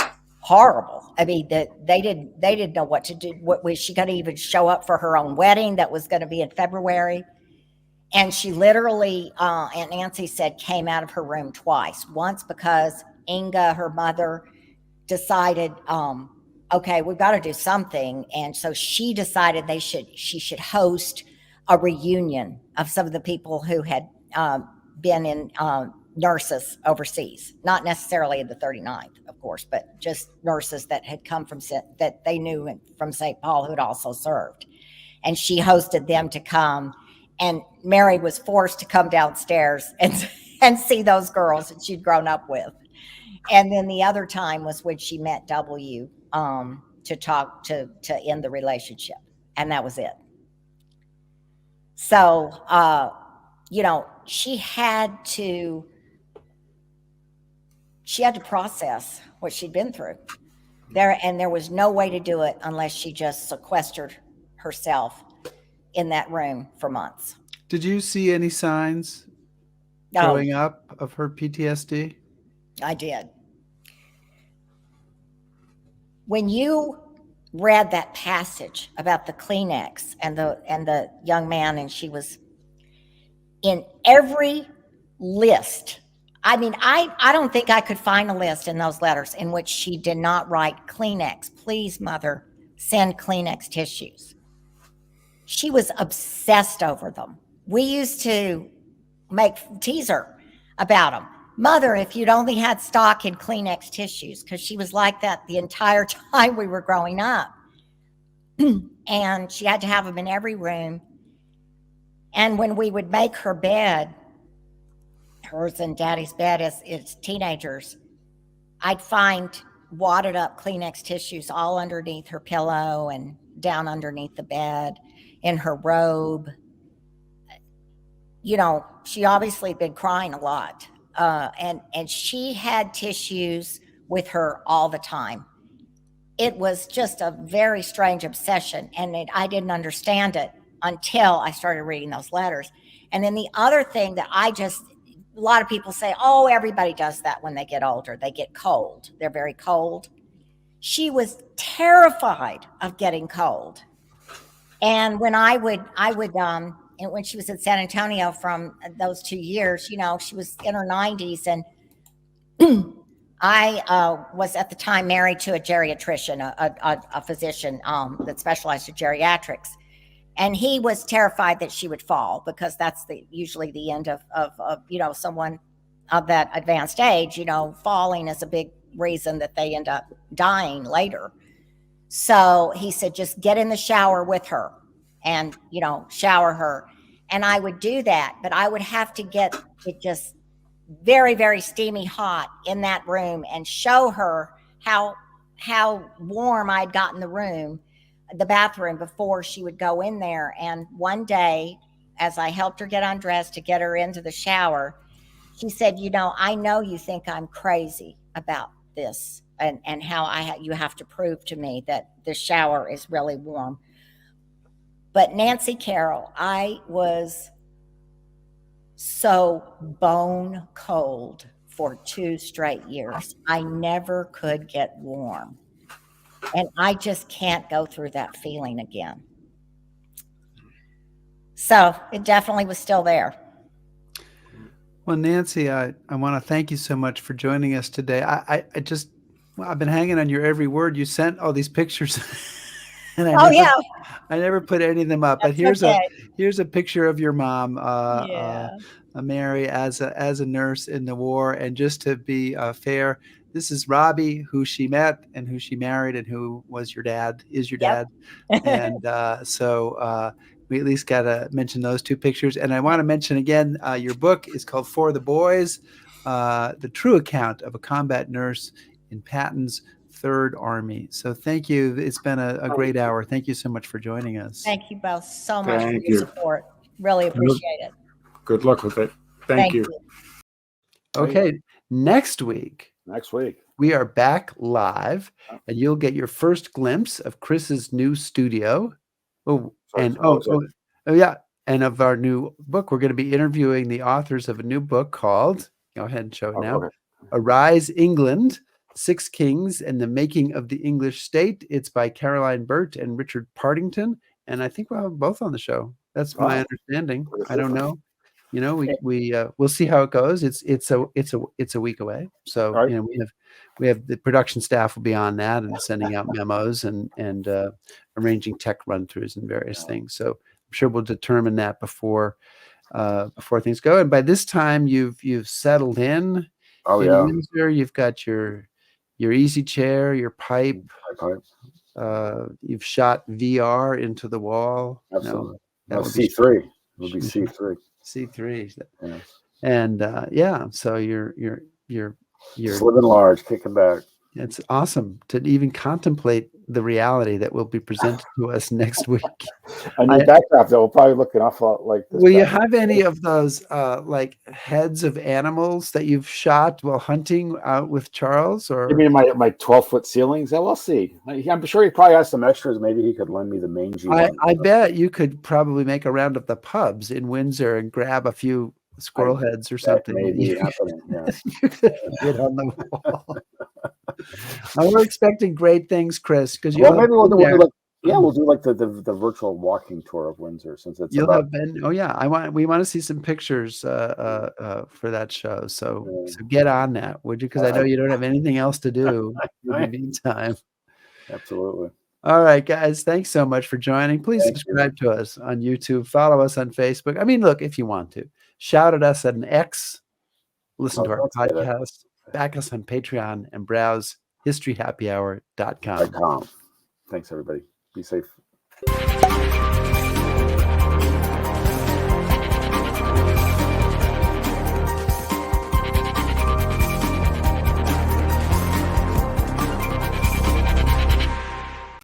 Speaker 3: horrible. I mean, that they didn't know what to do. What was she going to even show up for her own wedding that was going to be in February? And she literally, Aunt Nancy said, came out of her room twice. Once because Inga, her mother, decided, okay, we've got to do something. And so she decided she should host a reunion of some of the people who had been in nurses overseas, not necessarily in the 39th, of course, but just nurses that had come from, that they knew from St. Paul who had also served. And she hosted them to come. And Mary was forced to come downstairs and see those girls that she'd grown up with. And then the other time was when she met W to talk to end the relationship. And that was it. So, you know, she had to process what she'd been through there. And there was no way to do it unless she just sequestered herself in that room for months.
Speaker 1: Did you see any signs growing up of her PTSD?
Speaker 3: I did. When you read that passage about the Kleenex and the young man, and she was in every list. I mean, I don't think I could find a list in those letters in which she did not write Kleenex. Please, mother, send Kleenex tissues. She was obsessed over them. We used to tease her about them. Mother, if you'd only had stock in Kleenex tissues, because she was like that the entire time we were growing up. And she had to have them in every room. And when we would make her bed, hers and Daddy's bed as teenagers, I'd find wadded up Kleenex tissues all underneath her pillow and down underneath the bed, in her robe. You know, she obviously had been crying a lot. And she had tissues with her all the time. It was just a very strange obsession. And I didn't understand it until I started reading those letters. And then the other thing that a lot of people say, oh, everybody does that when they get older. They get cold. They're very cold. She was terrified of getting cold. And when and when she was in San Antonio from those 2 years, you know, she was in her 90s. And I was at the time married to a geriatrician, a physician that specialized in geriatrics. And he was terrified that she would fall, because that's usually the end of you know, someone of that advanced age. You know, falling is a big reason that they end up dying later. So he said, just get in the shower with her and, you know, shower her. And I would do that, but I would have to get it just very, very steamy hot in that room and show her how warm I'd gotten the bathroom, before she would go in there. And one day, as I helped her get undressed to get her into the shower, she said, you know, I know you think I'm crazy about this and how you have to prove to me that the shower is really warm. But Nancy Carroll, I was so bone cold for 2 straight years. I never could get warm. And I just can't go through that feeling again. So it definitely was still there.
Speaker 1: Well, Nancy, I want to thank you so much for joining us today. I've been hanging on your every word. You sent all these pictures. And I never put any of them up. But here's a picture of your mom, Mary, as a nurse in the war. And just to be fair, this is Robbie, who she met and who she married and who was your dad, is your dad. And so we at least got to mention those 2 pictures. And I want to mention again, your book is called For the Boys, the true account of a combat nurse in Patton's Third Army. So thank you. It's been a great hour. Thank you so much for joining us.
Speaker 3: Thank you both so much for your support. Really appreciate it.
Speaker 4: Good luck with it. Thank you.
Speaker 1: Okay. Next week, we are back live, and you'll get your first glimpse of Chris's new studio. And of our new book. We're going to be interviewing the authors of a new book called, go ahead and show it now, Arise England, 6 Kings and the Making of the English State. It's by Caroline Burt and Richard Partington. And I think we'll have both on the show. That's
Speaker 2: Wow.
Speaker 1: my understanding.
Speaker 2: What a
Speaker 1: I don't
Speaker 2: difference.
Speaker 1: know. You know, we'll see how it goes. It's a week away. So,
Speaker 2: All right.
Speaker 1: you know, we have the production staff will be on that and sending out memos and arranging tech run-throughs and various things. So I'm sure we'll determine that before things go. And by this time you've settled in
Speaker 2: Oh yeah.
Speaker 1: Windsor. You've got your easy chair, your pipe.
Speaker 2: Pipe.
Speaker 1: You've shot VR into the wall.
Speaker 2: Absolutely.
Speaker 1: That
Speaker 2: No,
Speaker 1: would be
Speaker 2: C3. It would be C3.
Speaker 1: C3.
Speaker 2: Yes.
Speaker 1: And yeah, so you're
Speaker 2: Just living large, kicking back.
Speaker 1: it's awesome to even contemplate the reality that will be presented to us next week.
Speaker 2: I need backdrop though. We'll probably look an awful lot like this.
Speaker 1: Will you have any of those like heads of animals that you've shot while hunting out with Charles? Or
Speaker 2: you mean my 12-foot ceilings? Yeah, we'll see. I'm sure he probably has some extras. Maybe he could lend me the mangy one.
Speaker 1: I bet you could probably make a round of the pubs in Windsor and grab a few squirrel heads or something.
Speaker 2: That may be happening. Yes.
Speaker 1: You could get on the wall. We're expecting great things, Chris, because
Speaker 2: maybe we'll do like the virtual walking tour of Windsor, since it's
Speaker 1: have been. Oh yeah, we want to see some pictures for that show. So get on that, would you? Because I know you don't have anything else to do in the meantime.
Speaker 2: Absolutely.
Speaker 1: All right, guys. Thanks so much for joining. Please subscribe to us on YouTube. Follow us on Facebook. I mean, look, if you want to, shout at us at an X. Listen to our podcast. Back us on Patreon and browse historyhappyhour.com.
Speaker 2: Thanks, everybody. Be safe.